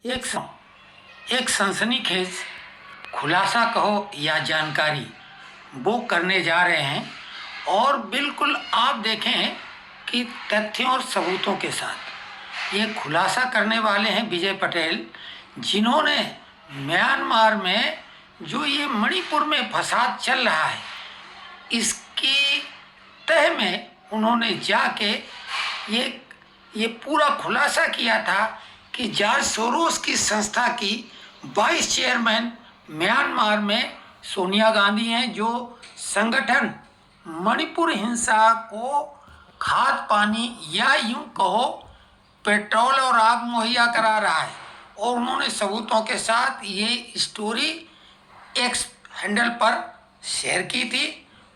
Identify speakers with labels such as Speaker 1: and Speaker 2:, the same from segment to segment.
Speaker 1: एक एक सनसनीखेज खुलासा कहो या जानकारी वो करने जा रहे हैं और बिल्कुल आप देखें कि तथ्यों और सबूतों के साथ ये खुलासा करने वाले हैं विजय पटेल, जिन्होंने म्यांमार में जो ये मणिपुर में फसाद चल रहा है इसकी तह में उन्होंने जाके ये पूरा खुलासा किया था कि जॉर्ज सोरोस की संस्था की वाइस चेयरमैन म्यांमार में सोनिया गांधी हैं, जो संगठन मणिपुर हिंसा को खाद पानी या यूं कहो पेट्रोल और आग मुहैया करा रहा है। और उन्होंने सबूतों के साथ ये स्टोरी एक्स हैंडल पर शेयर की थी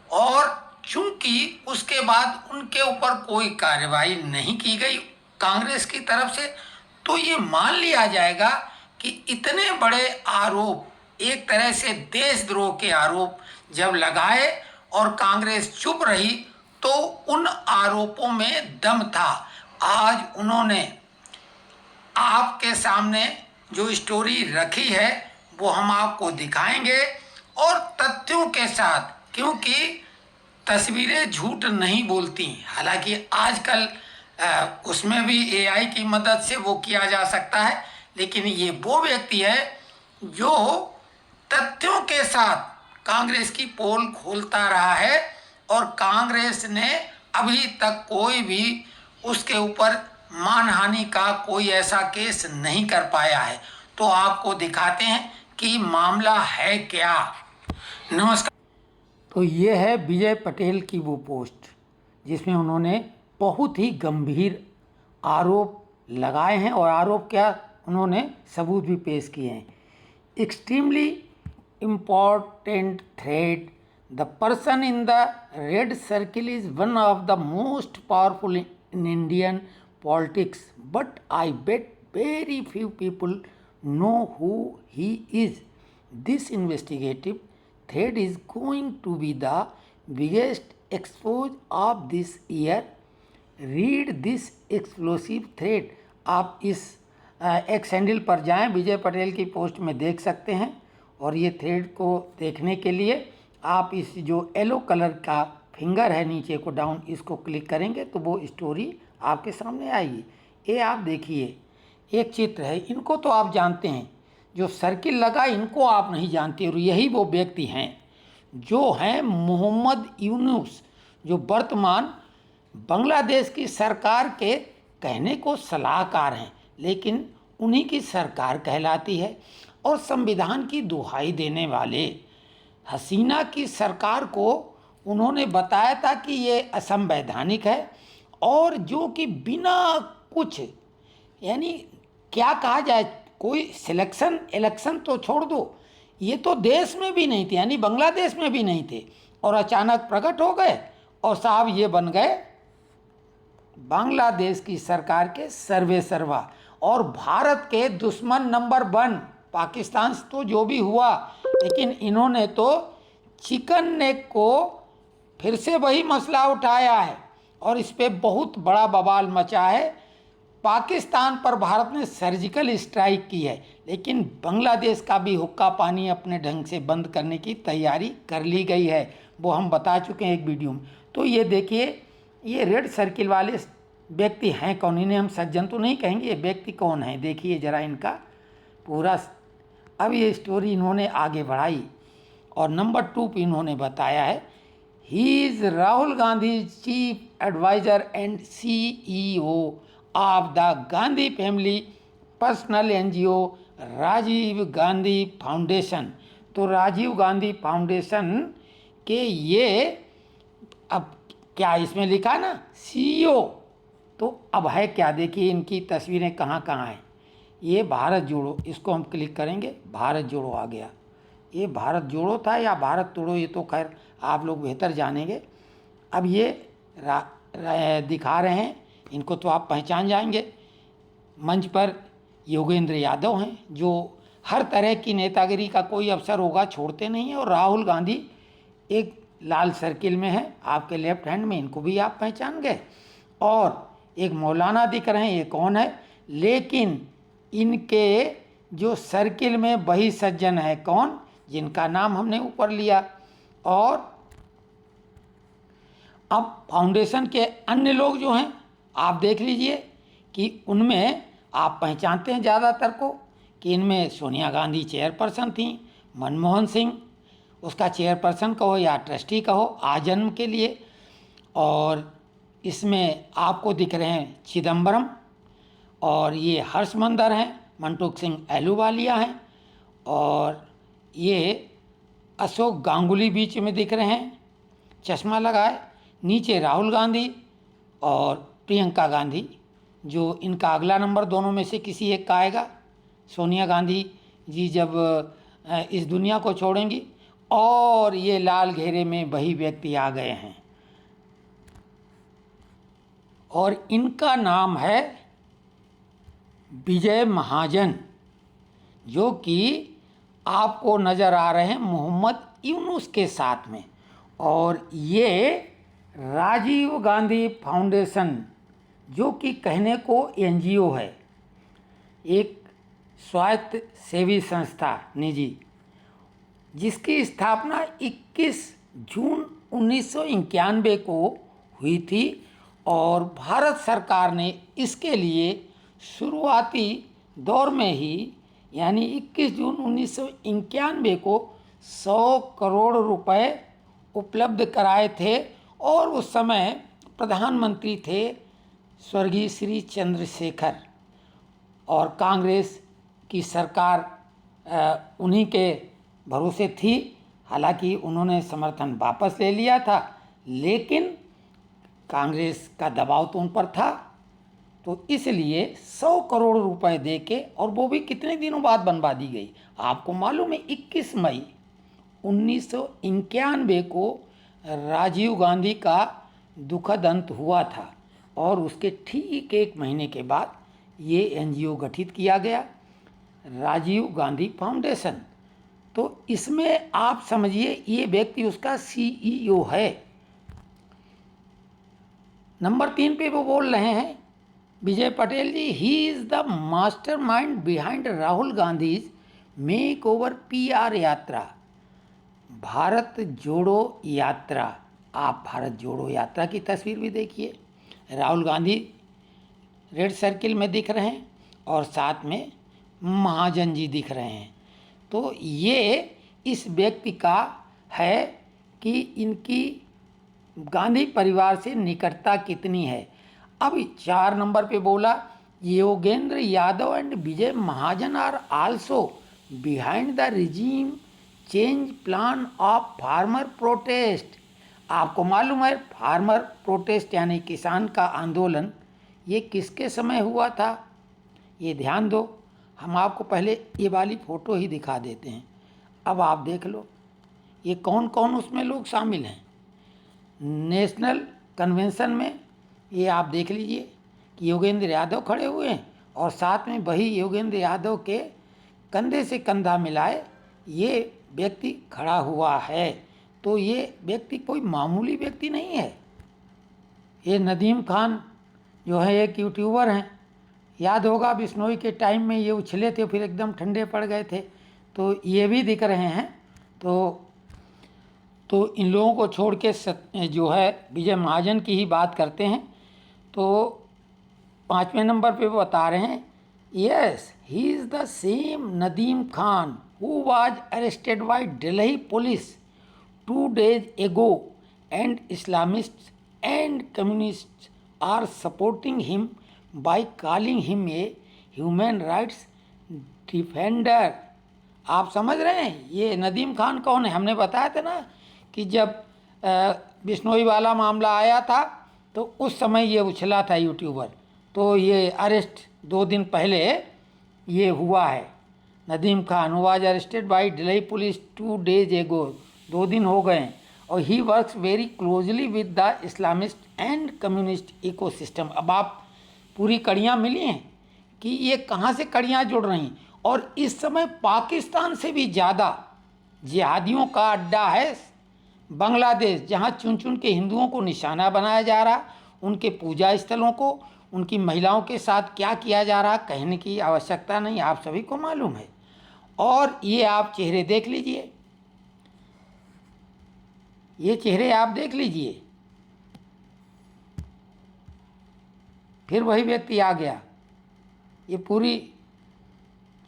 Speaker 1: और चूंकि उसके बाद उनके ऊपर कोई कार्रवाई नहीं की गई कांग्रेस की तरफ से, तो ये मान लिया जाएगा कि इतने बड़े आरोप, एक तरह से देशद्रोह के आरोप जब लगाए और कांग्रेस चुप रही तो उन आरोपों में दम था। आज उन्होंने आपके सामने जो स्टोरी रखी है वो हम आपको दिखाएंगे और तथ्यों के साथ, क्योंकि तस्वीरें झूठ नहीं बोलती। हालांकि आजकल उसमें भी एआई की मदद से वो किया जा सकता है, लेकिन ये वो व्यक्ति है जो तथ्यों के साथ कांग्रेस की पोल खोलता रहा है और कांग्रेस ने अभी तक कोई भी उसके ऊपर मानहानि का कोई ऐसा केस नहीं कर पाया है। तो आपको दिखाते हैं कि मामला है क्या। नमस्कार। तो ये है विजय पटेल की वो पोस्ट जिसमें उन्होंने बहुत ही गंभीर आरोप लगाए हैं और आरोप क्या, उन्होंने सबूत भी पेश किए हैं। Extremely important thread, the person in the red circle is one of the most powerful in Indian politics, but I bet very few people know who he is. This investigative thread is going to be the biggest expose of this year. Read this explosive thread. आप इस x handle पर जाएं, विजय पटेल की post में देख सकते हैं। और ये थ्रेड को देखने के लिए आप इस जो येलो कलर का फिंगर है नीचे को डाउन, इसको क्लिक करेंगे तो वो स्टोरी आपके सामने आएगी। ये आप देखिए, एक चित्र है, इनको तो आप जानते हैं, जो सर्किल लगा इनको आप नहीं जानते। और यही वो व्यक्ति हैं जो हैं मोहम्मद यूनुस, जो वर्तमान बांग्लादेश की सरकार के कहने को सलाहकार हैं, लेकिन उन्हीं की सरकार कहलाती है। और संविधान की दुहाई देने वाले हसीना की सरकार को उन्होंने बताया था कि ये असंवैधानिक है और जो कि बिना कुछ, यानी क्या कहा जाए, कोई सिलेक्शन इलेक्शन तो छोड़ दो, ये तो देश में भी नहीं थे, यानी बांग्लादेश में भी नहीं थे, और अचानक प्रकट हो गए और साहब ये बन गए बांग्लादेश की सरकार के सर्वे सर्वा और भारत के दुश्मन नंबर 1। पाकिस्तान से तो जो भी हुआ, लेकिन इन्होंने तो चिकन नेक को फिर से वही मसला उठाया है और इस पर बहुत बड़ा बवाल मचा है। पाकिस्तान पर भारत ने सर्जिकल स्ट्राइक की है, लेकिन बांग्लादेश का भी हुक्का पानी अपने ढंग से बंद करने की तैयारी कर ली गई है, वो हम बता चुके हैं एक वीडियो में। तो ये देखिए, ये रेड सर्किल वाले व्यक्ति हैं कौन, इन्हें हम सज्जन तो नहीं कहेंगे, ये व्यक्ति कौन है देखिए ज़रा इनका पूरा। अब ये स्टोरी इन्होंने आगे बढ़ाई और नंबर 2 पे इन्होंने बताया है, he is Rahul Gandhi chief adviser and CEO of the Gandhi Family Personal NGO Rajiv Gandhi foundation. तो राजीव गांधी फाउंडेशन के ये, अब क्या इसमें लिखा ना CEO, तो अब है क्या, देखिए इनकी तस्वीरें कहाँ कहाँ हैं। ये भारत जोड़ो, इसको हम क्लिक करेंगे, भारत जोड़ो आ गया। ये भारत जोड़ो था या भारत तोड़ो, ये तो खैर आप लोग बेहतर जानेंगे। अब ये दिखा रहे हैं, इनको तो आप पहचान जाएंगे। मंच पर योगेंद्र यादव हैं जो हर तरह की नेतागिरी का कोई अवसर होगा छोड़ते नहीं हैं, और राहुल गांधी एक लाल सर्किल में है आपके लेफ्ट हैंड में, इनको भी आप पहचान गए। और एक मौलाना दिख रहे हैं, ये कौन है, लेकिन इनके जो सर्किल में वही सज्जन है कौन, जिनका नाम हमने ऊपर लिया। और अब फाउंडेशन के अन्य लोग जो हैं आप देख लीजिए कि उनमें आप पहचानते हैं ज़्यादातर को, कि इनमें सोनिया गांधी चेयरपर्सन थी, मनमोहन सिंह उसका चेयरपर्सन कहो या ट्रस्टी कहो आजन्म के लिए, और इसमें आपको दिख रहे हैं चिदम्बरम, और ये हर्षमंदर हैं, मंटोक सिंह एलूवालिया हैं, और ये अशोक गांगुली बीच में दिख रहे हैं चश्मा लगाए, नीचे राहुल गांधी और प्रियंका गांधी, जो इनका अगला नंबर दोनों में से किसी एक का आएगा। सोनिया गांधी जी जब इस दुनिया को छोड़ेंगी, और ये लाल घेरे में वही व्यक्ति आ गए हैं, और इनका नाम है विजय महाजन, जो कि आपको नज़र आ रहे हैं मोहम्मद यूनुस के साथ में। और ये राजीव गांधी फाउंडेशन, जो कि कहने को एनजीओ है, एक स्वायत्त सेवी संस्था निजी, जिसकी स्थापना 21 जून 1991 को हुई थी, और भारत सरकार ने इसके लिए शुरुआती दौर में ही यानी 21 जून 1991 को 100 करोड़ रुपए उपलब्ध कराए थे, और उस समय प्रधानमंत्री थे स्वर्गीय श्री चंद्रशेखर, और कांग्रेस की सरकार उन्हीं के भरोसे थी। हालांकि उन्होंने समर्थन वापस ले लिया था, लेकिन कांग्रेस का दबाव तो उन पर था, तो इसलिए 100 करोड़ रुपए देके, और वो भी कितने दिनों बाद बनवा दी गई। आपको मालूम है 21 मई 1991 को राजीव गांधी का दुखद अंत हुआ था, और उसके ठीक 1 महीने के बाद ये एनजीओ गठित किया गया, राजीव गांधी फाउंडेशन। तो इसमें आप समझिए ये व्यक्ति उसका सीईओ है। नंबर 3 पे वो बोल रहे हैं Vijay Patel ji, he is the mastermind behind Rahul Gandhi's makeover PR yatra, Bharat जोड़ो यात्रा। आप भारत जोड़ो यात्रा की तस्वीर भी देखिए, राहुल गांधी रेड सर्किल में दिख रहे हैं, और साथ में महाजन जी दिख रहे हैं। तो ये इस व्यक्ति का है कि इनकी गांधी परिवार से निकटता कितनी है। अब 4 नंबर पे बोला, Yogendra Yadav and Vijay Mahajan are also behind the regime change plan of farmer protest. आपको मालूम है फार्मर प्रोटेस्ट यानी किसान का आंदोलन, ये किसके समय हुआ था? ये ध्यान दो, हम आपको पहले ये वाली फ़ोटो ही दिखा देते हैं। अब आप देख लो ये कौन कौन उसमें लोग शामिल हैं। नेशनल कन्वेंशन में ये आप देख लीजिए कि योगेंद्र यादव खड़े हुए हैं, और साथ में वही योगेंद्र यादव के कंधे से कंधा मिलाए ये व्यक्ति खड़ा हुआ है। तो ये व्यक्ति कोई मामूली व्यक्ति नहीं है। ये नदीम खान जो है एक यूट्यूबर हैं, याद होगा बिश्नोई के टाइम में ये उछले थे फिर एकदम ठंडे पड़ गए थे, तो ये भी दिख रहे हैं। तो इन लोगों को छोड़ के जो है विजय महाजन की ही बात करते हैं। तो 5वें नंबर पे वो बता रहे हैं, yes he is the same Nadeem Khan who was arrested bye Delhi police 2 days ago and Islamists and communists are supporting him by calling him a human rights defender। आप समझ रहे हैं ये नदीम खान कौन है? हमने बताया था ना कि जब बिश्नोई वाला मामला आया था तो उस समय ये उछला था यूट्यूबर, तो ये अरेस्ट 2 दिन पहले ये हुआ है। Nadeem Khan was arrested bye Delhi police 2 days ago, 2 दिन हो गए हैं, और he works very closely with the Islamist and communist ecosystem. अब आप पूरी कड़ियाँ मिली हैं कि ये कहाँ से कड़ियाँ जुड़ रही, और इस समय पाकिस्तान से भी ज़्यादा जिहादियों का अड्डा है बांग्लादेश, जहाँ चुन चुन के हिंदुओं को निशाना बनाया जा रहा, उनके पूजा स्थलों को, उनकी महिलाओं के साथ क्या किया जा रहा, कहने की आवश्यकता नहीं, आप सभी को मालूम है। और ये आप चेहरे देख लीजिए, ये चेहरे आप देख लीजिए, फिर वही व्यक्ति आ गया, ये पूरी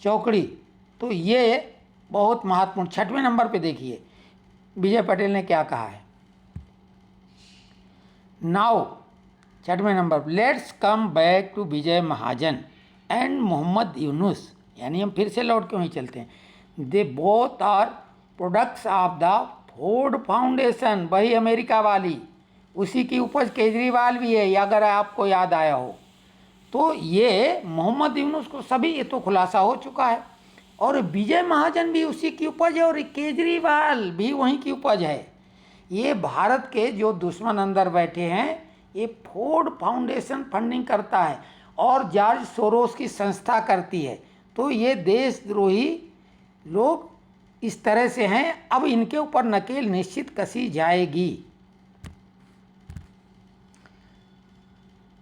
Speaker 1: चौकड़ी। तो ये बहुत महत्वपूर्ण। 6वें नंबर पे देखिए विजय पटेल ने क्या कहा है। नाउ 6वें number, let's come back to Vijay Mahajan and Mohammad Yunus, यानी हम फिर से लौट के वहीं चलते हैं। They both are products of the Ford Foundation, वही अमेरिका वाली, उसी की उपज केजरीवाल भी है, अगर आपको याद आया हो तो। ये मोहम्मद यूनुस को सभी, ये तो खुलासा हो चुका है, और विजय महाजन भी उसी की उपज है, और केजरीवाल भी वहीं की उपज है। ये भारत के जो दुश्मन अंदर बैठे हैं, ये फोर्ड फाउंडेशन फंडिंग करता है और जॉर्ज सोरोस की संस्था करती है। तो ये देशद्रोही लोग इस तरह से हैं। अब इनके ऊपर नकेल निश्चित कसी जाएगी।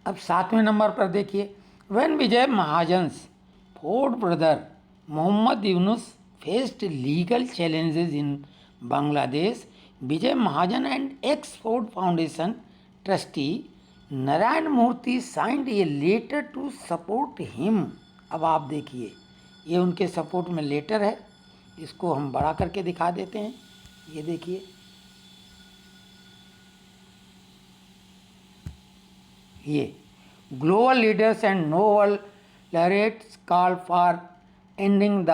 Speaker 1: अब 7वें नंबर पर देखिए, when Vijay Mahajan's Ford brother Mohammad Yunus faced legal challenges in Bangladesh, Vijay Mahajan and ex Ford foundation trustee Narayana Murthy signed a letter to support him. अब आप देखिए, ये उनके सपोर्ट में लेटर है, इसको हम बड़ा करके दिखा देते हैं। ये देखिए, ये global leaders and Nobel laureates call for ending the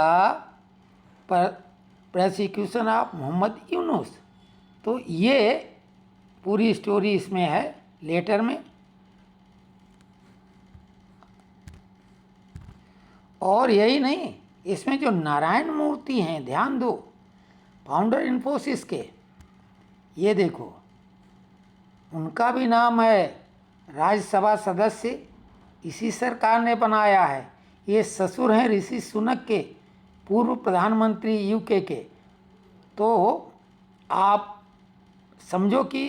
Speaker 1: prosecution of Mohammad Yunus. तो ये पूरी स्टोरी इसमें है लेटर में। और यही नहीं, इसमें जो नारायण मूर्ति हैं, ध्यान दो, फाउंडर इन्फोसिस के, ये देखो उनका भी नाम है, राज्यसभा सदस्य इसी सरकार ने बनाया है। ये ससुर हैं ऋषि सुनक के, पूर्व प्रधानमंत्री यूके के। तो आप समझो कि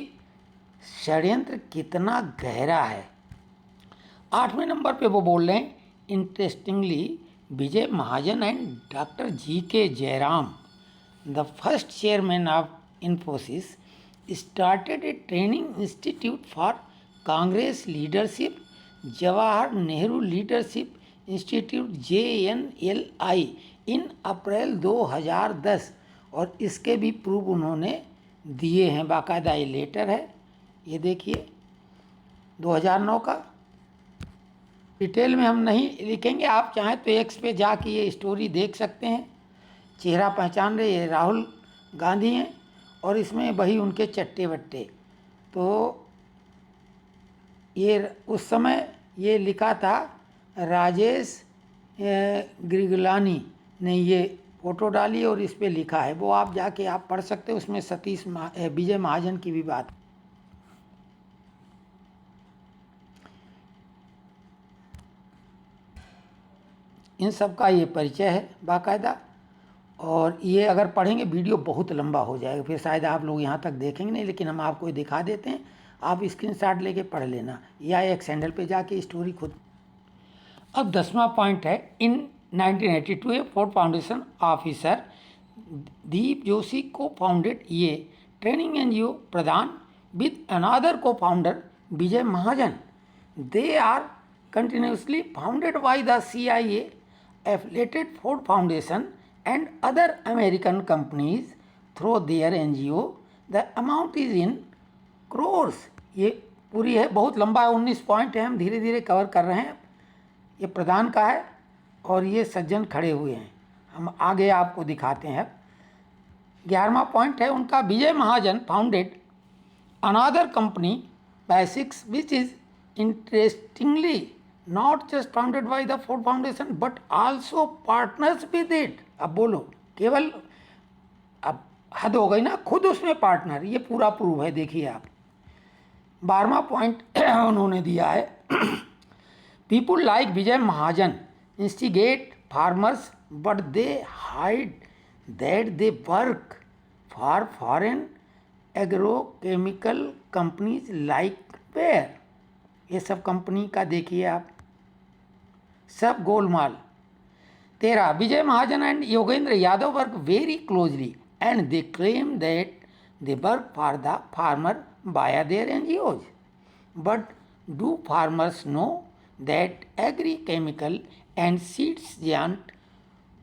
Speaker 1: षड्यंत्र कितना गहरा है। 8वें नंबर पे वो बोल रहे हैं, interestingly Vijay Mahajan and doctor GK. Jairam, the first chairman of Infosys, started a training institute for Congress leadership, Jawahar Nehru leadership institute JNLI, इन अप्रैल 2010। और इसके भी प्रूफ उन्होंने दिए हैं, बाकायदा ये लेटर है, ये देखिए 2009 का। डिटेल में हम नहीं लिखेंगे, आप चाहें तो एक्स पे जाके ये स्टोरी देख सकते हैं। चेहरा पहचान रहे, ये राहुल गांधी हैं, और इसमें वही उनके चट्टे वट्टे। तो ये उस समय ये लिखा था राजेश ग्रिगलानी ने, ये फ़ोटो डाली और इस पे लिखा है, वो आप जाके आप पढ़ सकते हो। उसमें विजय महाजन की भी बात। इन सब का ये परिचय है बाकायदा। और ये अगर पढ़ेंगे वीडियो बहुत लंबा हो जाएगा, फिर शायद आप लोग यहाँ तक देखेंगे नहीं, लेकिन हम आपको दिखा देते हैं, आप स्क्रीनशॉट लेके पढ़ लेना, या एक सैंडल पे जाके स्टोरी खुद। अब 10वां पॉइंट है, in 1982 a Ford Foundation officer Deep Joshi co-founded ये training NGO Pradan with another co-founder Vijay Mahajan. They are continuously founded by the CIA affiliated Ford Foundation and other American companies through their NGO. The amount is in crores। ये पूरी है, बहुत लंबा है, 19 point है, हम धीरे धीरे कवर कर रहे हैं। ये प्रधान का है और ये सज्जन खड़े हुए हैं, हम आगे आपको दिखाते हैं। 11वां पॉइंट है उनका, Vijay Mahajan founded another company Basix which is interestingly not just founded by the Ford Foundation but also partners with it। अब बोलो, केवल अब हद हो गई ना, खुद उसमें पार्टनर, ये पूरा प्रूव है, देखिए आप। 12वां पॉइंट उन्होंने दिया है, people like Vijay Mahajan instigate farmers but they hide that they work for foreign agrochemical companies like Bayer. ये सब कंपनी का देखिए आप, सब गोलमाल। 13, Vijay Mahajan and Yogendra Yadav work very closely and they claim that they work for the farmer by their NGOs. But do farmers know that agri-chemical and seeds giant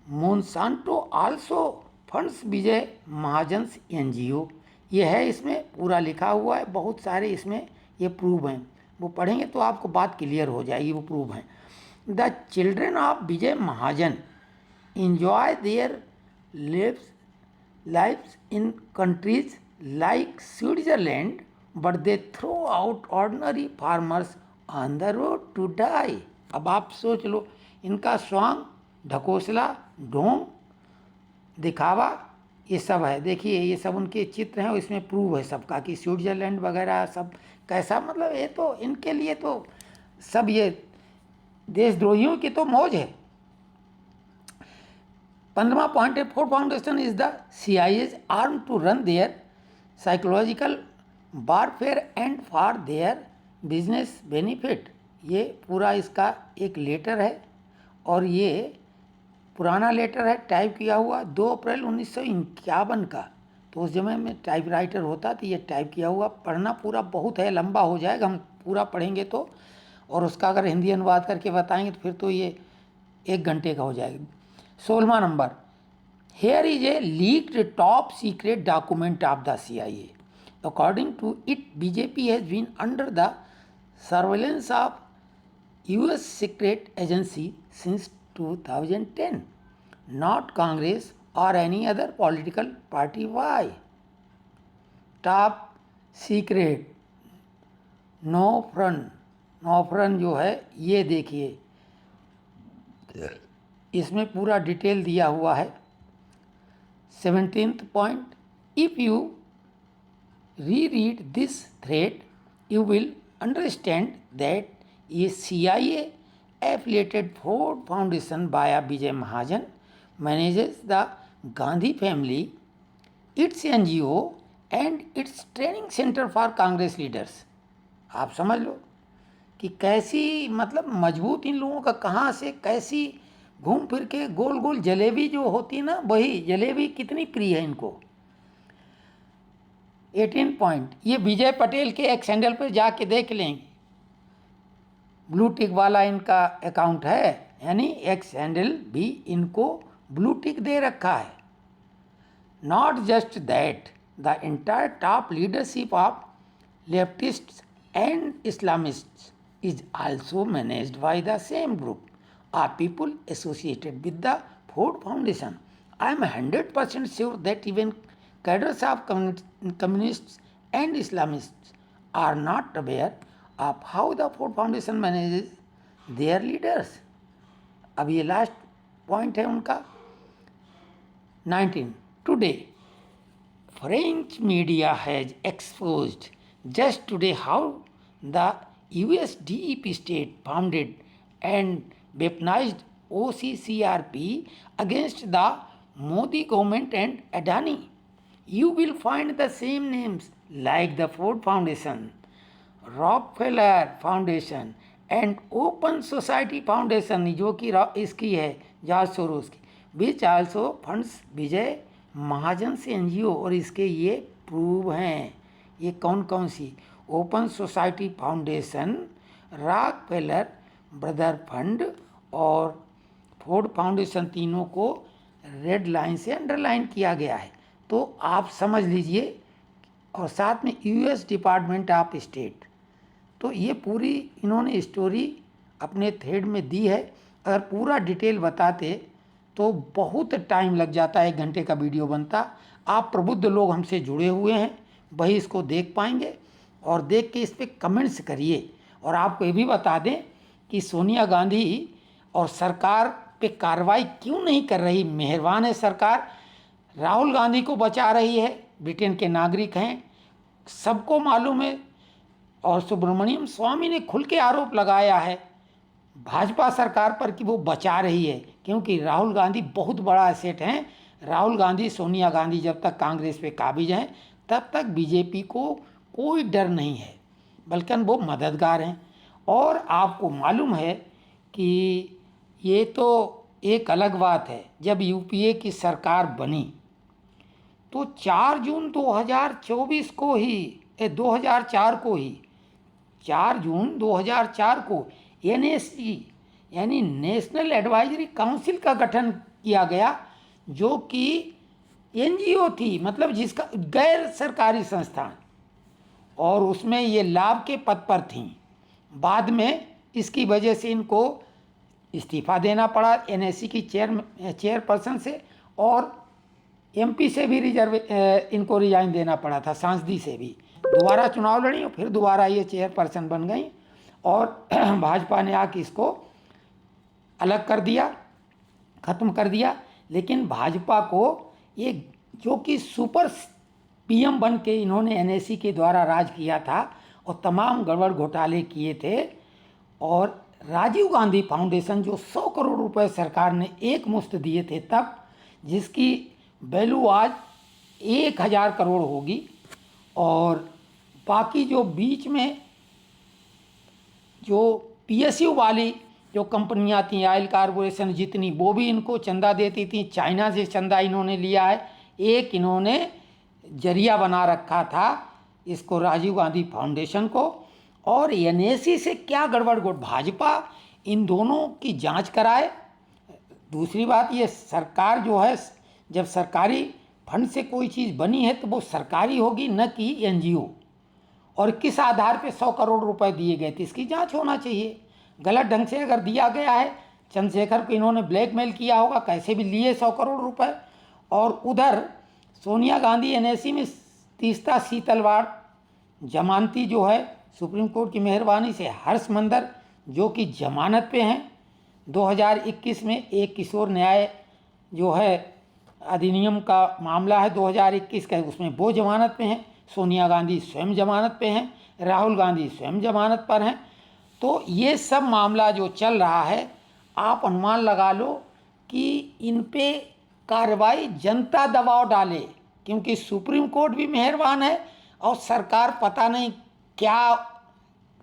Speaker 1: Monsanto also funds Vijay mahajans NGO? ये है, इसमें पूरा लिखा हुआ है, बहुत सारे इसमें ये प्रूव हैं, वो पढ़ेंगे तो आपको बात क्लियर हो जाएगी, वो प्रूव हैं। The children of Vijay Mahajan enjoy their lives in countries like Switzerland, but they throw out ordinary farmers on the road to die. अब आप सोच लो, इनका स्वांग, ढकोसला, ढोंग, दिखावा, ये सब है। देखिए ये सब उनके चित्र हैं और इसमें प्रूव है सबका कि स्विट्जरलैंड वगैरह सब कैसा, मतलब ये तो इनके लिए तो सब ये देशद्रोहियों की तो मौज है। 15वां पॉइंट है, Ford foundation is the CIA's arm to run their psychological warfare and for their business benefit. ये पूरा इसका एक लेटर है और ये पुराना लेटर है, टाइप किया हुआ 2 अप्रैल 1951 का। तो उस समय में टाइपराइटर होता, तो ये टाइप किया हुआ। पढ़ना पूरा बहुत है, लंबा हो जाएगा, हम पूरा पढ़ेंगे तो, और उसका अगर हिंदी अनुवाद करके बताएंगे तो फिर तो ये 1 घंटे का हो जाएगा। 16वां number, here is a leaked top secret document of the CIA. According to it, BJP has been under the surveillance of US secret agency since 2010, not Congress or any other political party. Why? Top secret, no फ्रन जो है ये देखिए, इसमें पूरा detail दिया हुआ है। 17th point, if you reread this thread, you will understand that a CIA affiliated Ford Foundation via Vijay Mahajan manages the Gandhi family, its NGO and its training center for Congress leaders. आप समझ लो कि कैसी, मतलब मजबूत इन लोगों का कहाँ से कैसी घूम फिर के गोल गोल जलेबी जो होती है ना, वही जलेबी कितनी प्रिय है इनको। 18 पॉइंट, ये विजय पटेल के एक हैंडल पर जाके देख लेंगे, ब्लू टिक वाला इनका अकाउंट है, यानी एक्स हैंडल भी इनको ब्लू टिक दे रखा है। Not just that, the entire top leadership of leftists and islamists is also managed by the same group of people associated with the Ford Foundation. I am 100% sure that even cadres of communists and Islamists are not aware of how the Ford Foundation manages their leaders. अब ये last point है उनका। 19. Today, French media has exposed just today how the US DEP state founded and weaponized OCCRP against the Modi government and Adani. You will find the same names like the Ford Foundation, Rockefeller Foundation and Open Society Foundation, जो कि इसकी है George Soros की, which also funds विजय महाजन से NGO, और इसके ये prove हैं। ये कौन कौन सी? Open Society Foundation, Rockefeller brother fund और फोर्ड फाउंडेशन, तीनों को रेड लाइन से अंडरलाइन किया गया है, तो आप समझ लीजिए। और साथ में US डिपार्टमेंट ऑफ स्टेट, तो ये पूरी इन्होंने स्टोरी अपने थ्रेड में दी है। अगर पूरा डिटेल बताते तो बहुत टाइम लग जाता है, 1 घंटे का वीडियो बनता। आप प्रबुद्ध लोग हमसे जुड़े हुए हैं, वही इसको देख पाएंगे, और देख के इस पर कमेंट्स करिए। और आपको ये भी बता दें कि सोनिया गांधी और सरकार पे कार्रवाई क्यों नहीं कर रही। मेहरबान है सरकार, राहुल गांधी को बचा रही है, ब्रिटेन के नागरिक हैं, सबको मालूम है। और सुब्रमण्यम स्वामी ने खुल के आरोप लगाया है भाजपा सरकार पर कि वो बचा रही है, क्योंकि राहुल गांधी बहुत बड़ा एसेट हैं। राहुल गांधी, सोनिया गांधी जब तक कांग्रेस पे काबिज हैं तब तक बीजेपी को कोई डर नहीं है, बल्कि वो मददगार हैं। और आपको मालूम है कि ये तो एक अलग बात है, जब यूपीए की सरकार बनी तो 4 जून 2024 को ही 2004 को ही 4 जून 2004 को एनएसई यानी नेशनल एडवाइजरी काउंसिल का गठन किया गया, जो कि एनजीओ थी, मतलब जिसका गैर सरकारी संस्थान, और उसमें ये लाभ के पद पर थीं। बाद में इसकी वजह से इनको इस्तीफा देना पड़ा एनएसई की चेयरपर्सन से, और एमपी से भी इनको रिजाइन देना पड़ा था, सांसदी से भी। दोबारा चुनाव लड़ी और फिर दोबारा ये चेयरपर्सन बन गई, और भाजपा ने आके इसको अलग कर दिया, ख़त्म कर दिया। लेकिन भाजपा को ये जो कि सुपर पीएम बन के इन्होंने एनएसई के द्वारा राज किया था और तमाम गड़बड़ घोटाले किए थे, और राजीव गांधी फाउंडेशन जो 100 करोड़ रुपए सरकार ने एक मुश्त दिए थे तब, जिसकी वैल्यू आज 1000 करोड़ होगी, और बाकी जो बीच में जो पीएसयू वाली जो कंपनियां थी, ऑयल कारपोरेशन जितनी, वो भी इनको चंदा देती थी। चाइना से चंदा इन्होंने लिया है। एक इन्होंने जरिया बना रखा था इसको, राजीव गांधी फाउंडेशन को। और एनएसई से क्या गड़बड़ भाजपा इन दोनों की जांच कराए। दूसरी बात, ये सरकार जो है, जब सरकारी फंड से कोई चीज़ बनी है तो वो सरकारी होगी, न कि एनजीओ। और किस आधार पे 100 करोड़ रुपए दिए गए थे, इसकी जांच होना चाहिए। गलत ढंग से अगर दिया गया है, चंद्रशेखर को इन्होंने ब्लैकमेल किया होगा, कैसे भी लिए 100 करोड़ रुपए। और उधर सोनिया गांधी एनएसई में तीस्ता शीतलवाड़ जमानती जो है सुप्रीम कोर्ट की मेहरबानी से, हर्ष मंदर जो कि जमानत पे हैं। 2021 में एक किशोर न्याय जो है अधिनियम का मामला है 2021 का, उसमें वो जमानत पे हैं। सोनिया गांधी स्वयं जमानत पे हैं, राहुल गांधी स्वयं जमानत पर हैं। तो ये सब मामला जो चल रहा है, आप अनुमान लगा लो कि इन पे कार्रवाई जनता दबाव डाले, क्योंकि सुप्रीम कोर्ट भी मेहरबान है और सरकार पता नहीं क्या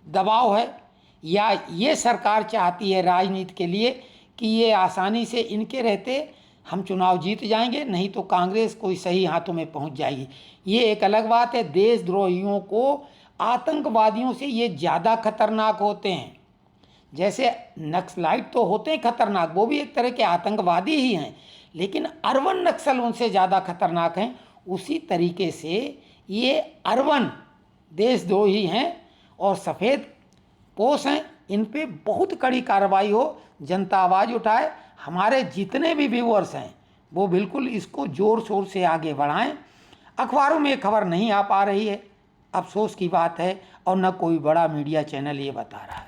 Speaker 1: दबाव है, या ये सरकार चाहती है राजनीति के लिए कि ये आसानी से इनके रहते हम चुनाव जीत जाएंगे, नहीं तो कांग्रेस कोई सही हाथों में पहुंच जाएगी। ये एक अलग बात है। देशद्रोहियों को आतंकवादियों से ये ज़्यादा खतरनाक होते हैं। जैसे नक्सलाइट तो होते हैं खतरनाक, वो भी एक तरह के आतंकवादी ही हैं, लेकिन अर्बन नक्सल उनसे ज़्यादा खतरनाक हैं। उसी तरीके से ये अर्बन देशद्रोही हैं और सफ़ेद पोश हैं। इन पे बहुत कड़ी कार्रवाई हो, जनता आवाज़ उठाए। हमारे जितने भी व्यूअर्स हैं वो बिल्कुल इसको ज़ोर शोर से आगे बढ़ाएं। अखबारों में खबर नहीं आ पा रही है, अफसोस की बात है, और न कोई बड़ा मीडिया चैनल ये बता रहा है।